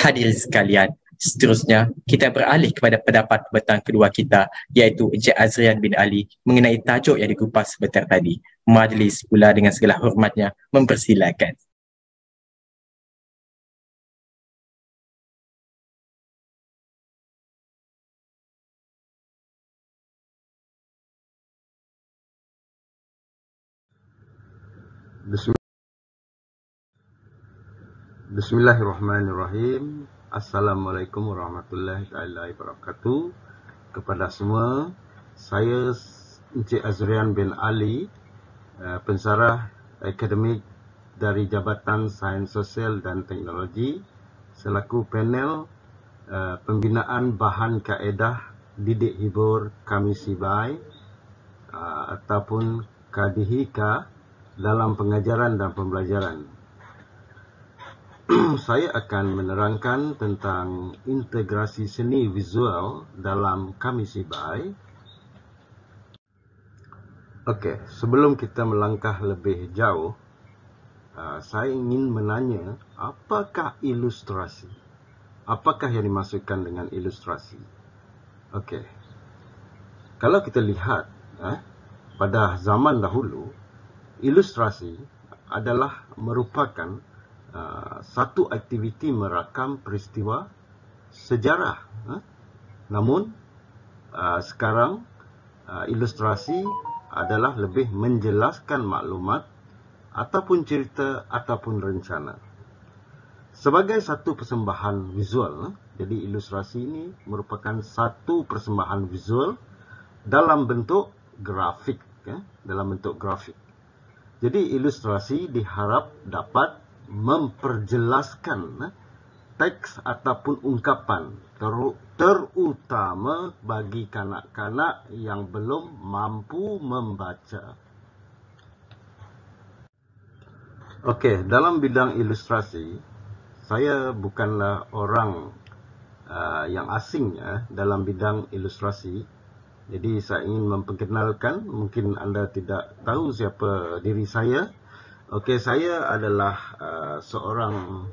Hadirin sekalian, seterusnya kita beralih kepada pendapat petang kedua kita, iaitu Encik Azrian bin Ali mengenai tajuk yang dikupas sebentar tadi. Majlis pula dengan segala hormatnya mempersilakan. Bismillahirrahmanirrahim. Assalamualaikum warahmatullahi wabarakatuh. Kepada semua, saya Encik Azrian bin Ali, pensarah akademik dari Jabatan Sains Sosial dan Teknologi, selaku panel pembinaan bahan kaedah didik hibur kami Sibai ataupun KDHIKA dalam pengajaran dan pembelajaran. Saya akan menerangkan tentang integrasi seni visual dalam kami Sibai. Okey, sebelum kita melangkah lebih jauh, saya ingin menanya, apakah ilustrasi? Apakah yang dimaksudkan dengan ilustrasi? Okey, kalau kita lihat pada zaman dahulu, ilustrasi adalah merupakan satu aktiviti merakam peristiwa sejarah. Namun sekarang ilustrasi adalah lebih menjelaskan maklumat ataupun cerita ataupun rencana. Sebagai satu persembahan visual, jadi ilustrasi ini merupakan satu persembahan visual dalam bentuk grafik. Dalam bentuk grafik. Jadi ilustrasi diharap dapat memperjelaskan teks ataupun ungkapan, terutama bagi kanak-kanak yang belum mampu membaca. Okey, dalam bidang ilustrasi, saya bukanlah orang yang asing dalam bidang ilustrasi. Jadi saya ingin memperkenalkan, mungkin anda tidak tahu siapa diri saya. Okey, saya adalah seorang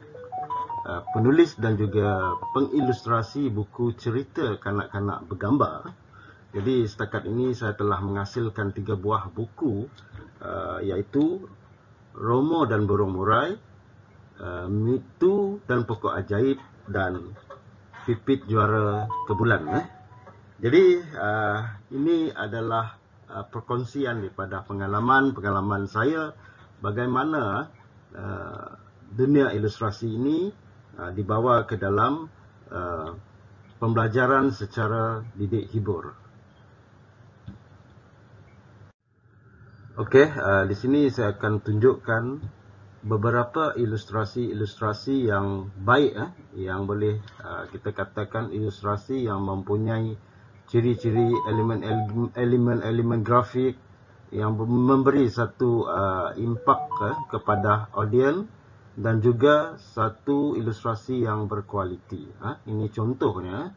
penulis dan juga pengilustrasi buku cerita kanak-kanak bergambar. Jadi setakat ini saya telah menghasilkan 3 buah buku, iaitu Romo dan Burung Murai, Mitu dan Pokok Ajaib, dan Pipit Juara ke Bulan. Jadi ini adalah perkongsian daripada pengalaman saya bagaimana dunia ilustrasi ini dibawa ke dalam pembelajaran secara didik hibur. Okey, di sini saya akan tunjukkan beberapa ilustrasi yang baik, yang boleh kita katakan ilustrasi yang mempunyai ciri-ciri elemen grafik yang memberi satu impak kepada audiens dan juga satu ilustrasi yang berkualiti. Ini contohnya.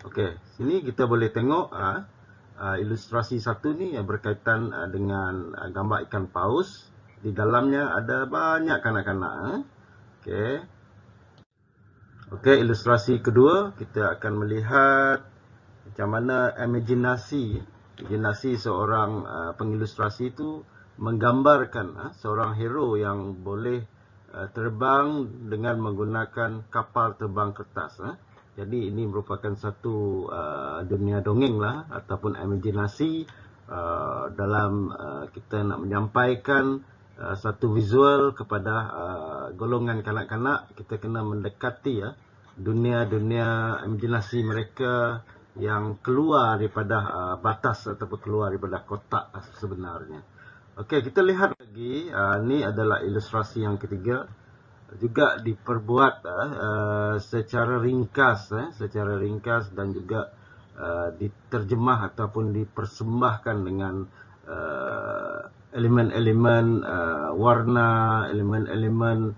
Okey, sini kita boleh tengok ilustrasi satu ni yang berkaitan dengan gambar ikan paus. Di dalamnya ada banyak kanak-kanak. Okey, ilustrasi kedua kita akan melihat macam mana imajinasi seorang pengilustrasi itu menggambarkan seorang hero yang boleh terbang dengan menggunakan kapal terbang kertas. Jadi ini merupakan satu dunia dongeng lah, ataupun imajinasi dalam kita nak menyampaikan satu visual kepada golongan kanak-kanak. Kita kena mendekati dunia-dunia imajinasi mereka yang keluar daripada batas ataupun keluar daripada kotak sebenarnya. Okey, kita lihat lagi. Ini adalah ilustrasi yang ketiga. Juga diperbuat secara ringkas dan juga diterjemah ataupun dipersembahkan dengan elemen-elemen warna, elemen-elemen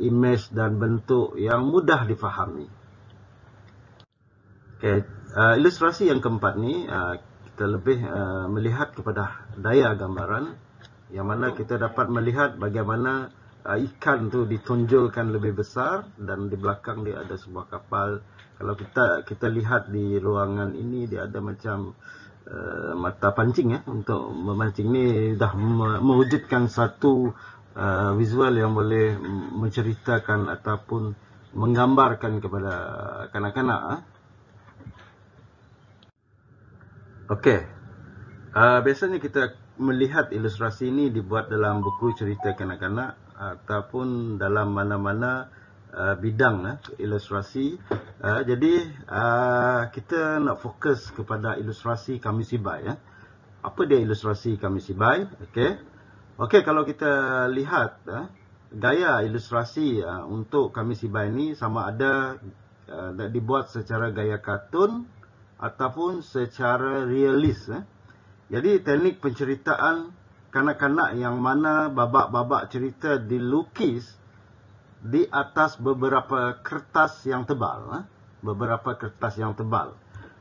image dan bentuk yang mudah difahami. Okay. Ilustrasi yang keempat ni kita lebih melihat kepada daya gambaran, yang mana kita dapat melihat bagaimana ikan tu ditonjolkan lebih besar dan di belakang dia ada sebuah kapal. Kalau kita lihat di ruangan ini, dia ada macam mata pancing ya, untuk memancing. Ni dah mewujudkan satu visual yang boleh menceritakan ataupun menggambarkan kepada kanak-kanak. Okey. Biasanya kita melihat ilustrasi ini dibuat dalam buku cerita kanak-kanak ataupun dalam mana-mana bidang ilustrasi. Jadi kita nak fokus kepada ilustrasi Kamishibai. Apa dia ilustrasi Kamishibai? Okey, kalau kita lihat gaya ilustrasi untuk Kamishibai ini sama ada dibuat secara gaya kartun ataupun secara realis. Jadi teknik penceritaan kanak-kanak yang mana babak-babak cerita dilukis di atas beberapa kertas yang tebal.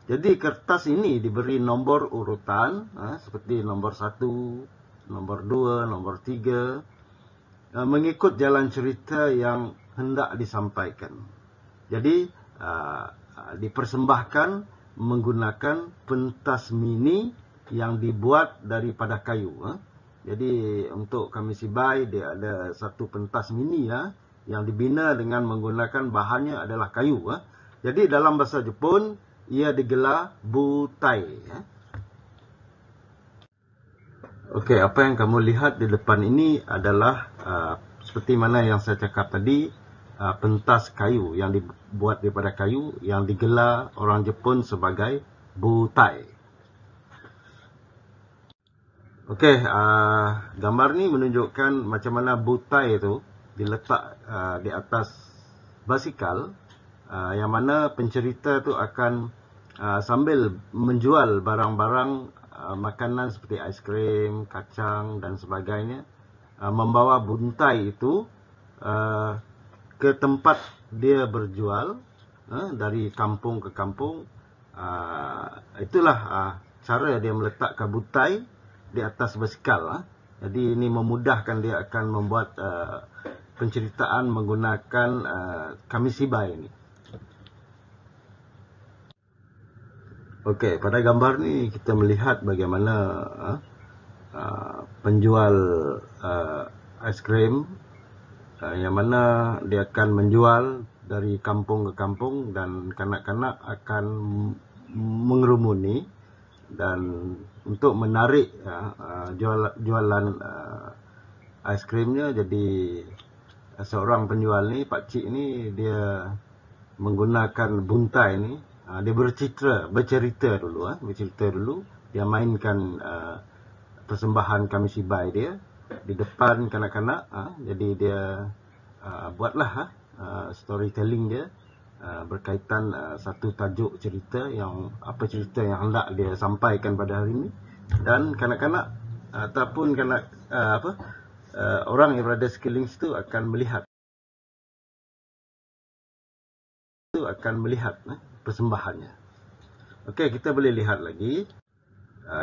Jadi kertas ini diberi nombor urutan seperti nombor 1, nombor 2, nombor 3 mengikut jalan cerita yang hendak disampaikan. Jadi dipersembahkan menggunakan pentas mini yang dibuat daripada kayu. Jadi untuk Kamishibai dia ada satu pentas mini yang dibina dengan menggunakan bahannya adalah kayu. Jadi dalam bahasa Jepun ia digelar butai. Okey, apa yang kamu lihat di depan ini adalah seperti mana yang saya cakap tadi, pentas kayu yang dibuat daripada kayu yang digelar orang Jepun sebagai butai. Okey, gambar ni menunjukkan macam mana butai itu diletak di atas basikal, yang mana pencerita tu akan sambil menjual barang-barang makanan seperti aiskrim, kacang dan sebagainya, membawa buntai itu ke tempat dia berjual dari kampung ke kampung. Itulah cara dia meletakkan buntai di atas basikal. Jadi ini memudahkan dia akan membuat penceritaan menggunakan Kamishibai ini. Okey, pada gambar ni kita melihat bagaimana penjual aiskrim yang mana dia akan menjual dari kampung ke kampung dan kanak-kanak akan mengerumuni dan untuk menarik jualan aiskrimnya. Jadi seorang penjual ni, pakcik ni, dia menggunakan buntai ni, dia bercerita dulu, dia mainkan persembahan Kamishibai dia di depan kanak-kanak. Jadi dia buatlah storytelling dia berkaitan satu tajuk cerita yang hendak dia sampaikan pada hari ini, dan kanak-kanak ataupun orang yang berada sekeliling itu akan melihat persembahannya. Okey, kita boleh lihat lagi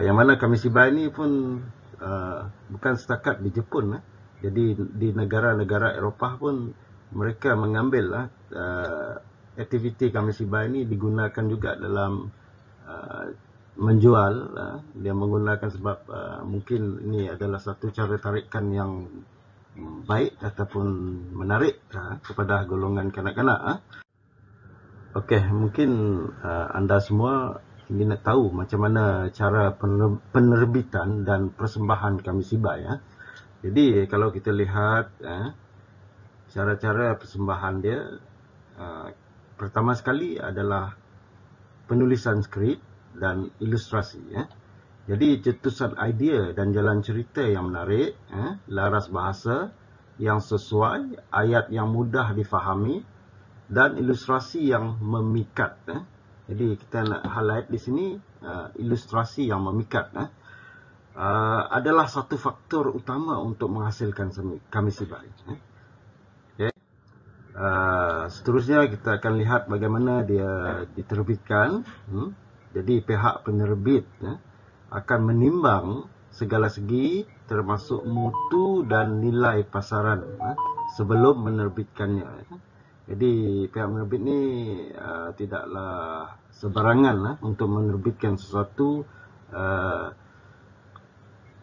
yang mana Kamishibai ini pun bukan setakat di Jepun. Jadi di negara-negara Eropah pun mereka mengambil aktiviti Kamishibai ini digunakan juga dalam menjual. Dia menggunakan sebab mungkin ini adalah satu cara tarikan yang baik ataupun menarik kepada golongan kanak-kanak. Okey, mungkin anda semua ingin nak tahu macam mana cara penerbitan dan persembahan Kamishibai. Jadi kalau kita lihat cara-cara persembahan dia, pertama sekali adalah penulisan skrip dan ilustrasi. Jadi cetusan idea dan jalan cerita yang menarik, laras bahasa yang sesuai, ayat yang mudah difahami dan ilustrasi yang memikat. Jadi kita nak highlight di sini ilustrasi yang memikat adalah satu faktor utama untuk menghasilkan Kamishibai. Okay. Seterusnya kita akan lihat bagaimana dia diterbitkan. Jadi pihak penerbit akan menimbang segala segi termasuk mutu dan nilai pasaran sebelum menerbitkannya. Jadi pihak penerbit ni tidaklah sebarangan untuk menerbitkan sesuatu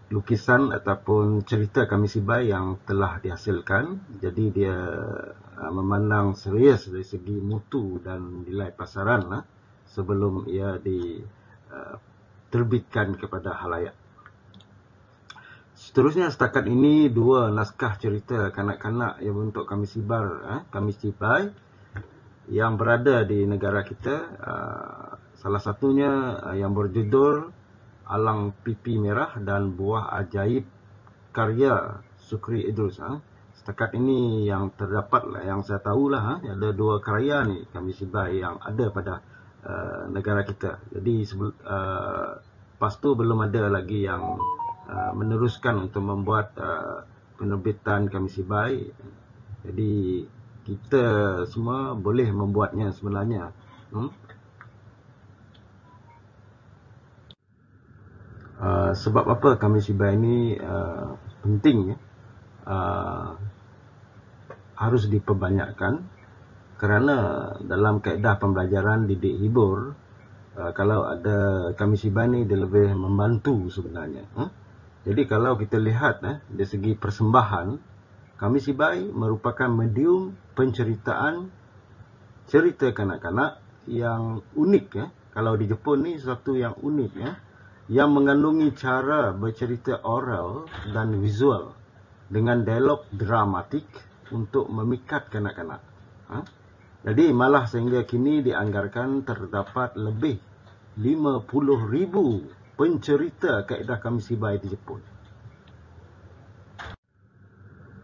lukisan ataupun cerita Kami Sibai yang telah dihasilkan. Jadi dia memandang serius dari segi mutu dan nilai pasaran sebelum ia diterbitkan kepada khalayak. Seterusnya, setakat ini 2 naskah cerita kanak-kanak yang berbentuk Kami Sibai yang berada di negara kita. Salah satunya yang berjudul Alang Pipi Merah dan Buah Ajaib karya Sukri Idrus. Setakat ini yang terdapat lah, yang saya tahulah, ada 2 karya ni Kami Sibai yang ada pada negara kita. Jadi lepas tu belum ada lagi yang meneruskan untuk membuat penerbitan Kami Sibai. Jadi kita semua boleh membuatnya sebenarnya. Sebab apa Kami Sibai ini penting harus diperbanyakkan, kerana dalam kaedah pembelajaran didik hibur, kalau ada Kami Sibai ni dia lebih membantu sebenarnya. Jadi kalau kita lihat dari segi persembahan, Kami Sibai merupakan medium penceritaan cerita kanak-kanak yang unik. Kalau di Jepun ni sesuatu yang unik, yang mengandungi cara bercerita oral dan visual dengan dialog dramatik untuk memikat kanak-kanak. Jadi malah sehingga kini dianggarkan terdapat lebih 50,000 pencerita kaedah Kami Sibai di Jepun.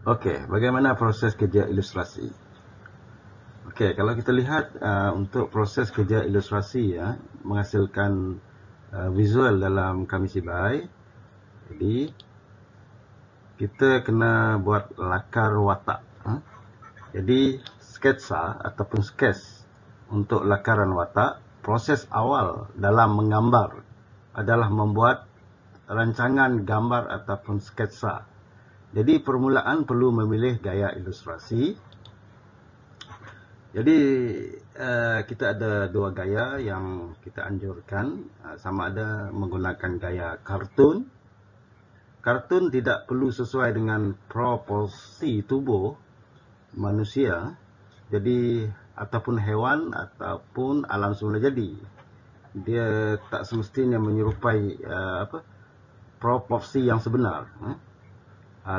Okey, bagaimana proses kerja ilustrasi? Okey, kalau kita lihat untuk proses kerja ilustrasi menghasilkan visual dalam Kami Sibai, jadi kita kena buat lakar watak. Jadi sketsa ataupun sketch untuk lakaran watak, proses awal dalam menggambar adalah membuat rancangan gambar ataupun sketsa. Jadi permulaan perlu memilih gaya ilustrasi. Jadi kita ada 2 gaya yang kita anjurkan, sama ada menggunakan gaya kartun. Kartun tidak perlu sesuai dengan proporsi tubuh manusia, jadi ataupun hewan ataupun alam semula jadi. Dia tak semestinya menyerupai proporsi yang sebenar,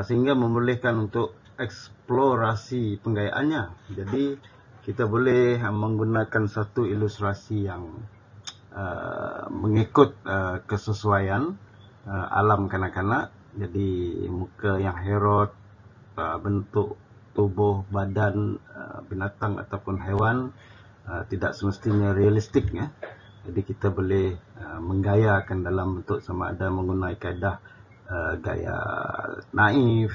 sehingga membolehkan untuk eksplorasi penggayaannya. Jadi kita boleh menggunakan satu ilustrasi yang mengikut kesesuaian alam kanak-kanak. Jadi muka yang herot, bentuk tubuh badan binatang ataupun hewan tidak semestinya realistik. Jadi kita boleh menggayakan dalam bentuk sama ada menggunakan kaedah gaya naif,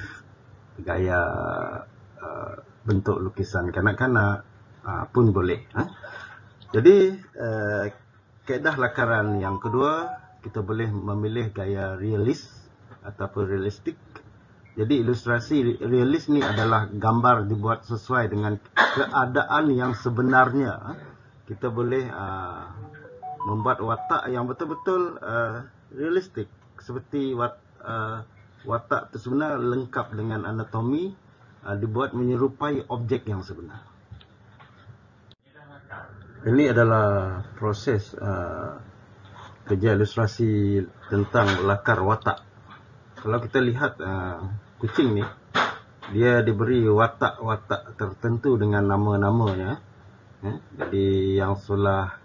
gaya bentuk lukisan kanak-kanak pun boleh. Jadi kaedah lakaran yang kedua, kita boleh memilih gaya realis ataupun realistik. Jadi ilustrasi realis ni adalah gambar dibuat sesuai dengan keadaan yang sebenarnya. Kita boleh membuat watak yang betul-betul realistik, seperti watak itu sebenarnya lengkap dengan anatomi, dibuat menyerupai objek yang sebenar. Ini adalah proses kerja ilustrasi tentang lakar watak. Kalau kita lihat kucing ni, dia diberi watak-watak tertentu dengan nama-namanya. Jadi yang sebelah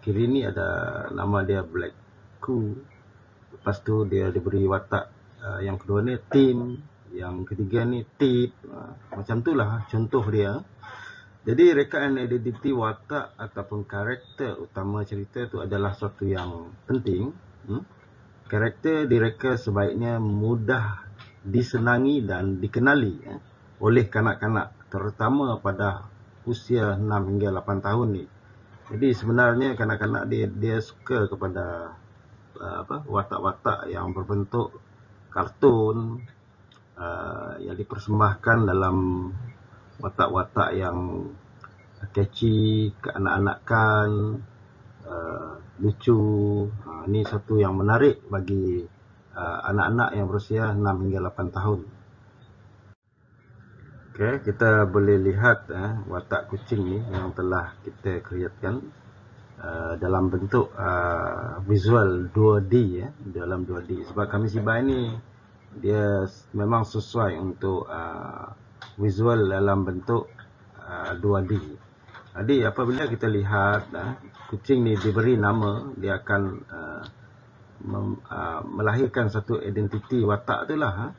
kiri ni ada nama dia Black Coo. Lepas tu dia diberi watak yang kedua ni Tim, yang ketiga ni Tip. Macam tu lah contoh dia. Jadi rekaan identiti watak ataupun karakter utama cerita itu adalah sesuatu yang penting. Karakter direka sebaiknya mudah disenangi dan dikenali oleh kanak-kanak, terutama pada usia 6 hingga 8 tahun ni. Jadi sebenarnya kanak-kanak dia suka kepada watak-watak yang berbentuk kartun, yang dipersembahkan dalam watak-watak yang catchy, keanak-anakan, lucu. Ini satu yang menarik bagi anak-anak yang berusia 6 hingga 8 tahun. Okay, kita boleh lihat watak kucing ni yang telah kita kreatkan dalam bentuk visual 2D dalam 2D. Sebab kami Sibai ni dia memang sesuai untuk visual dalam bentuk 2D. Jadi apabila kita lihat kucing ni diberi nama, dia akan melahirkan satu identiti watak tu lah.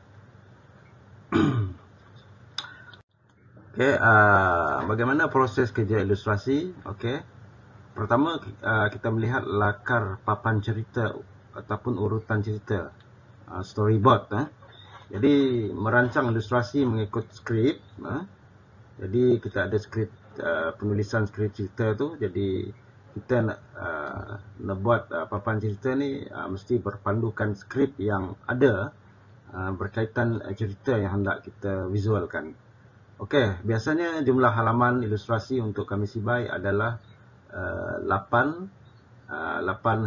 Okay, bagaimana proses kerja ilustrasi? Okay, pertama kita melihat lakar papan cerita ataupun urutan cerita, storyboard. Jadi merancang ilustrasi mengikut skrip. Jadi kita ada skrip, penulisan skrip cerita tu. Jadi kita nak buat papan cerita ni mesti berpandukan skrip yang ada berkaitan cerita yang hendak kita visualkan. Okey, biasanya jumlah halaman ilustrasi untuk kami Sibai adalah 8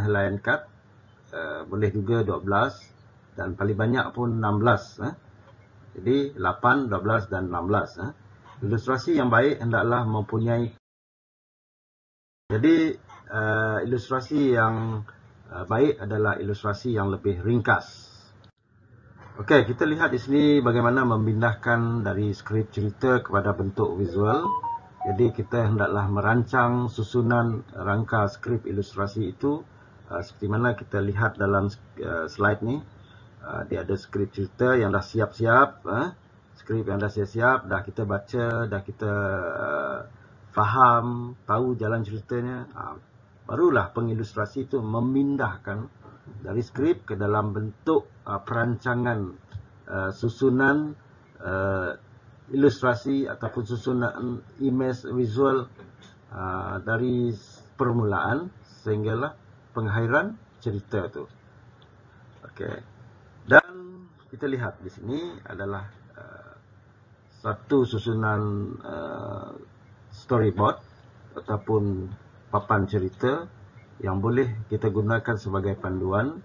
helaian kad, boleh juga 12 dan paling banyak pun 16. Jadi 8, 12 dan 16. Ilustrasi yang baik hendaklah mempunyai. Jadi ilustrasi yang baik adalah ilustrasi yang lebih ringkas. Okey, kita lihat di sini bagaimana memindahkan dari skrip cerita kepada bentuk visual. Jadi kita hendaklah merancang susunan rangka skrip ilustrasi itu seperti mana kita lihat dalam slide ni. Dia ada skrip cerita yang dah siap-siap, skrip yang dah siap-siap, dah kita baca, dah kita faham, tahu jalan ceritanya. Barulah pengilustrasi itu memindahkan dari skrip ke dalam bentuk perancangan susunan ilustrasi ataupun susunan image visual dari permulaan sehinggalah pengakhiran cerita itu. Okey. Dan kita lihat di sini adalah satu susunan storyboard ataupun papan cerita yang boleh kita gunakan sebagai panduan,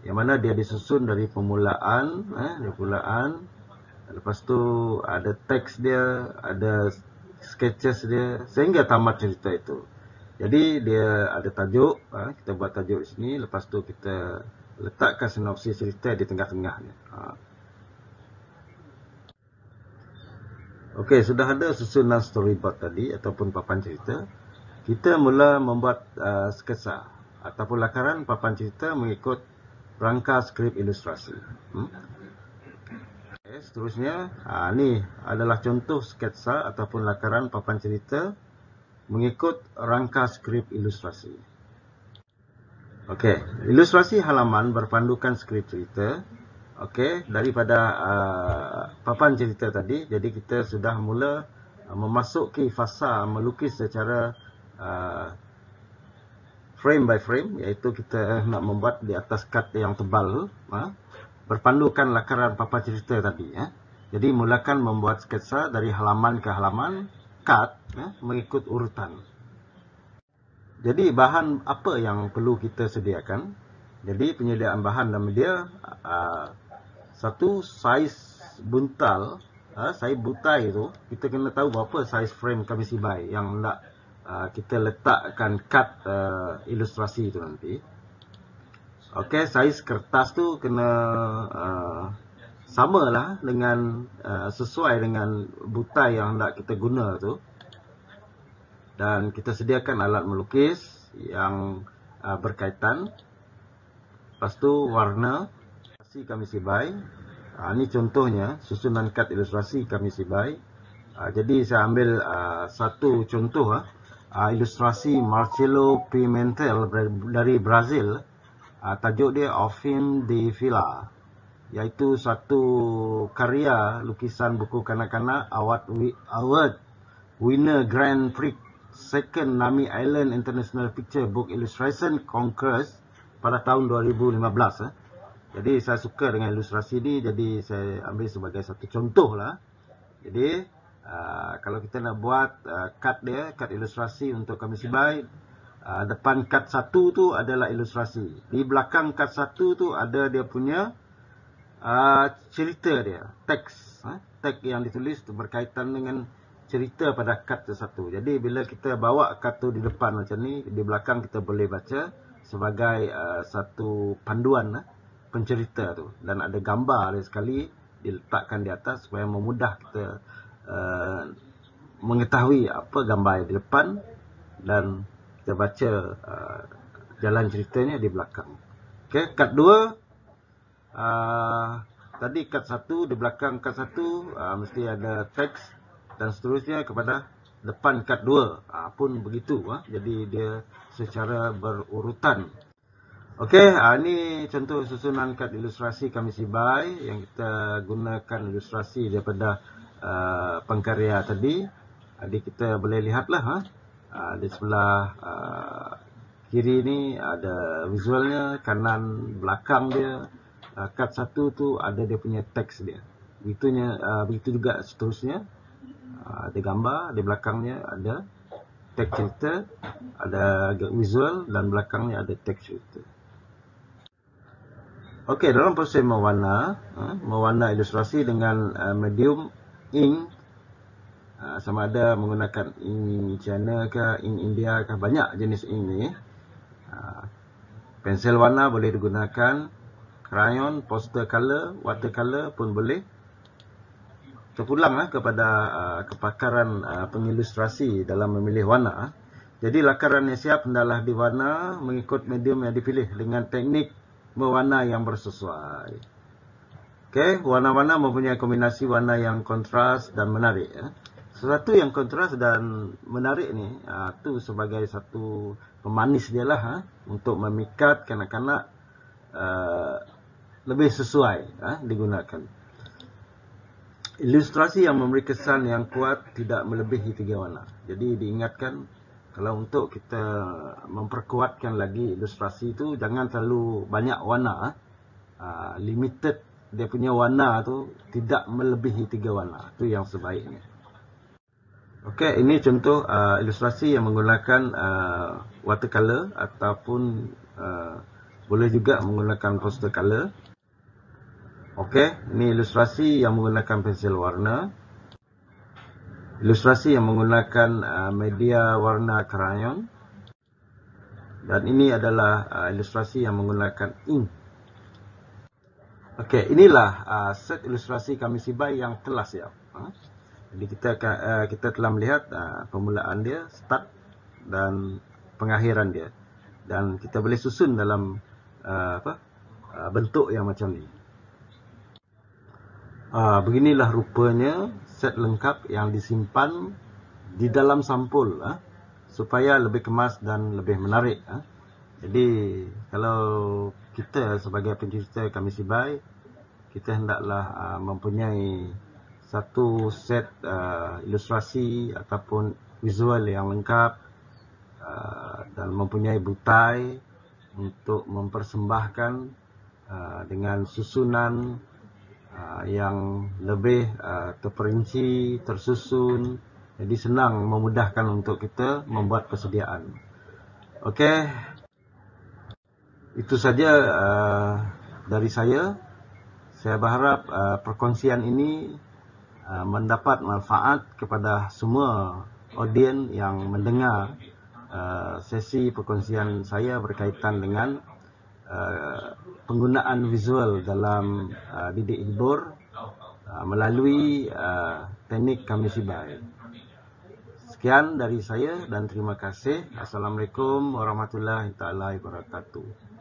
yang mana dia disusun dari permulaan, lepas tu ada teks dia, ada sketches dia sehingga tamat cerita itu. Jadi dia ada tajuk, kita buat tajuk di sini, lepas tu kita letakkan sinopsis cerita di tengah-tengahnya. Okey, sudah ada susunan storyboard tadi ataupun papan cerita. Kita mula membuat sketsa ataupun lakaran papan cerita mengikut rangka skrip ilustrasi. Okay, seterusnya, ni adalah contoh sketsa ataupun lakaran papan cerita mengikut rangka skrip ilustrasi. Okey, ilustrasi halaman berpandukan skrip cerita. Okey, daripada papan cerita tadi, jadi kita sudah mula memasuki fasa melukis secara frame by frame, iaitu kita nak membuat di atas kad yang tebal, berpandukan lakaran papan cerita tadi. Jadi mulakan membuat sketsa dari halaman ke halaman, kad mengikut urutan. Jadi bahan apa yang perlu kita sediakan? Jadi penyediaan bahan dan media, satu saiz buntal, saiz butai itu kita kena tahu berapa saiz frame kami Sibai yang nak kita letakkan kad ilustrasi itu nanti. Okey, saiz kertas tu kena samalah dengan sesuai dengan butai yang hendak kita guna tu. Dan kita sediakan alat melukis yang berkaitan. Lepas tu warna kami Sibai. Ini contohnya susunan kad ilustrasi kami Sibai. Jadi saya ambil satu contoh ilustrasi Marcelo Pimentel dari Brazil. Tajuk dia Au Fim de Vila, iaitu satu karya lukisan buku kanak-kanak award winner Grand Prix Second Nami Island International Picture Book Illustration Congress pada tahun 2015. Jadi saya suka dengan ilustrasi ni, jadi saya ambil sebagai satu contoh lah. Jadi kalau kita nak buat kad ilustrasi untuk Komisi Baik, depan kad 1 tu adalah ilustrasi. Di belakang kad 1 tu ada dia punya cerita dia, teks. Teks yang ditulis berkaitan dengan cerita pada kad tersatu. Jadi bila kita bawa kad tu di depan macam ni, di belakang kita boleh baca sebagai satu panduan pencerita tu, dan ada gambar dia sekali diletakkan di atas supaya memudah kita mengetahui apa gambar di depan dan kita baca jalan ceritanya di belakang. Okey, kad 2 tadi kad 1, di belakang kad 1 mesti ada teks dan seterusnya kepada depan kad 2 pun begitu. Jadi dia secara berurutan. Okey, ini contoh susunan kad ilustrasi Komisi Baik yang kita gunakan ilustrasi daripada pengkarya tadi. Jadi kita boleh lihatlah di sebelah kiri ni ada visualnya, kanan belakang dia. Kad 1 tu ada dia punya teks dia. Begitu juga seterusnya. Ada gambar, di belakangnya ada teks cerita, ada visual dan belakangnya ada teks cerita. Okey, dalam proses mewarna ilustrasi dengan medium ink, sama ada menggunakan ink China ke, ink India ke, banyak jenis ink ni. Pensel warna boleh digunakan, crayon, poster color, watercolor pun boleh. Terpulang kepada kepakaran pengilustrasi dalam memilih warna. Jadi lakaran yang siap hendaklah diwarna mengikut medium yang dipilih dengan teknik mewarna yang bersesuai. Okey, warna-warna mempunyai kombinasi warna yang kontras dan menarik. Sesuatu yang kontras dan menarik ni, tu sebagai satu pemanis dia lah untuk memikat kanak-kanak lebih sesuai digunakan. Ilustrasi yang memberi kesan yang kuat tidak melebihi 3 warna. Jadi diingatkan, kalau untuk kita memperkuatkan lagi ilustrasi itu, jangan terlalu banyak warna. Limited dia punya warna tu tidak melebihi 3 warna. Itu yang sebaiknya. Okey, ini contoh ilustrasi yang menggunakan watercolor ataupun boleh juga menggunakan poster color. Okey, ini ilustrasi yang menggunakan pensel warna. Ilustrasi yang menggunakan media warna crayon. Dan ini adalah ilustrasi yang menggunakan ink. Okey, inilah set ilustrasi Komisi Baik yang telah siap. Jadi kita telah melihat permulaan dia, start dan pengakhiran dia. Dan kita boleh susun dalam bentuk yang macam ni. Beginilah rupanya set lengkap yang disimpan di dalam sampul supaya lebih kemas dan lebih menarik. Jadi kalau kita sebagai pencerita Komisi Baik, kita hendaklah mempunyai satu set ilustrasi ataupun visual yang lengkap dan mempunyai butai untuk mempersembahkan dengan susunan yang lebih terperinci, tersusun. Jadi senang, memudahkan untuk kita membuat persediaan. Okey, itu saja dari saya. Saya berharap perkongsian ini mendapat manfaat kepada semua audien yang mendengar sesi perkongsian saya berkaitan dengan penggunaan visual dalam didik hibur melalui teknik Komisi Baik. Sekian dari saya dan terima kasih. Assalamualaikum warahmatullahi taala wabarakatuh.